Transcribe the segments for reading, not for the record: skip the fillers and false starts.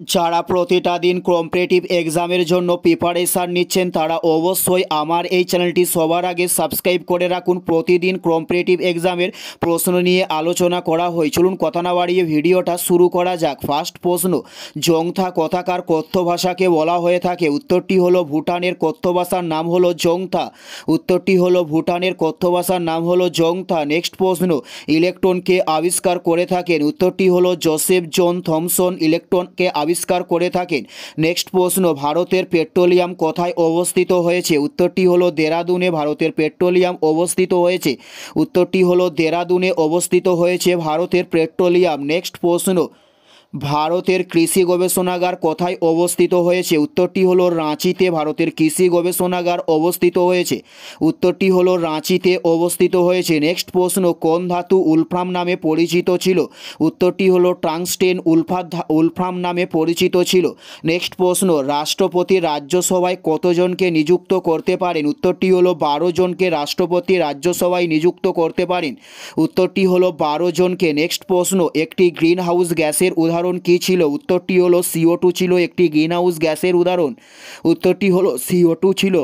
যারা প্রতিটা দিন কম্পিটিটিভ এক্সামের জন্য প্রিপারেশান নিচ্ছেন তারা অবশ্যই আমার এই চ্যানেলটি সবার আগে সাবস্ক্রাইব করে রাখুন। প্রতিদিন কম্পিটিটিভ এক্সামের প্রশ্ন নিয়ে আলোচনা করা হয়। চলুন কথা না বাড়িয়ে ভিডিওটা শুরু করা যাক। ফার্স্ট প্রশ্ন, জংথা কথাকার কথ্য ভাষাকে বলা হয়ে থাকে? উত্তরটি হলো ভুটানের কথ্য ভাষার নাম হলো জংথা। উত্তরটি হলো ভুটানের কথ্য ভাষার নাম হলো জংথা। নেক্সট প্রশ্ন, ইলেকট্রনকে আবিষ্কার করে থাকেন? উত্তরটি হলো জোসেফ জন থমসন ইলেকট্রনকে আবিষ্কার করে থাকেন। নেক্সট প্রশ্ন, ভারতের পেট্রোলিয়াম কোথায় অবস্থিত হয়েছে? উত্তরটি হলো দেরাদুনে ভারতের পেট্রোলিয়াম অবস্থিত হয়েছে। উত্তরটি হলো দেরাদুনে অবস্থিত হয়েছে ভারতের পেট্রোলিয়াম। নেক্সট প্রশ্ন, ভারতের কৃষি গবেষণাগার কোথায় অবস্থিত হয়েছে? উত্তরটি হলো রাঁচিতে ভারতের কৃষি গবেষণাগার অবস্থিত হয়েছে। উত্তরটি হলো রাঁচিতে অবস্থিত হয়েছে। নেক্সট প্রশ্ন, কোন ধাতু উলফ্রাম নামে পরিচিত ছিল? উত্তরটি হলো টাংস্টেন উলফ্রাম নামে পরিচিত ছিল। নেক্সট প্রশ্ন, রাষ্ট্রপতি রাজ্যসভায় কতজনকে নিযুক্ত করতে পারেন? উত্তরটি হলো 12 জনকে রাষ্ট্রপতি রাজ্যসভায় নিযুক্ত করতে পারেন। উত্তরটি হলো 12 জনকে। নেক্সট প্রশ্ন, একটি গ্রিন হাউস গ্যাসের উদাহরণ কি ছিল? উত্তরটি হলো CO2 ছিল একটি গ্রিন হাউস গ্যাসের উদাহরণ। উত্তরটি হলো CO2 ছিল।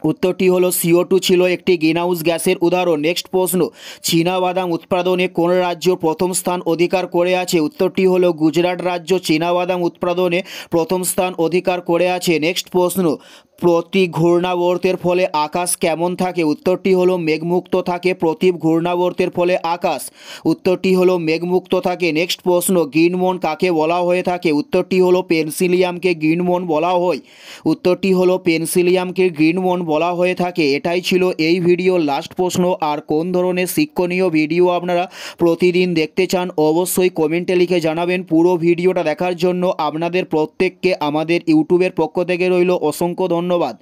উত্তরটি হলো CO2 ছিল একটি গ্রিনহাউস গ্যাসের উদাহরণ। নেক্সট প্রশ্ন, চীনাবাদাম উৎপাদনে কোন রাজ্য প্রথম স্থান অধিকার করে আছে? উত্তরটি হলো গুজরাট রাজ্য চীনাবাদাম উৎপাদনে প্রথম স্থান অধিকার করে আছে। নেক্সট প্রশ্ন, প্রতি ঘূর্ণাবর্তের ফলে আকাশ কেমন থাকে? উত্তরটি হলো মেঘমুক্ত থাকে প্রতি ঘূর্ণাবর্তের ফলে আকাশ। উত্তরটি হলো মেঘমুক্ত থাকে। নেক্সট প্রশ্ন, গ্রিনমোন কাকে বলা হয়ে থাকে? উত্তরটি হলো পেনসিলিয়ামকে গ্রিনমোন বলা হয়। উত্তরটি হলো পেনসিলিয়ামকে গ্রিনমোন বলা হয়ে থাকে। এটাই ছিল এই ভিডিওর লাস্ট প্রশ্ন। আর কোন ধরনের শিক্ষণীয় ভিডিও আপনারা প্রতিদিন দেখতে চান অবশ্যই কমেন্টে লিখে জানাবেন। পুরো ভিডিওটা দেখার জন্য আপনাদের প্রত্যেককে আমাদের ইউটিউবের পক্ষ থেকে রইল অসংখ্য ধন্যবাদ।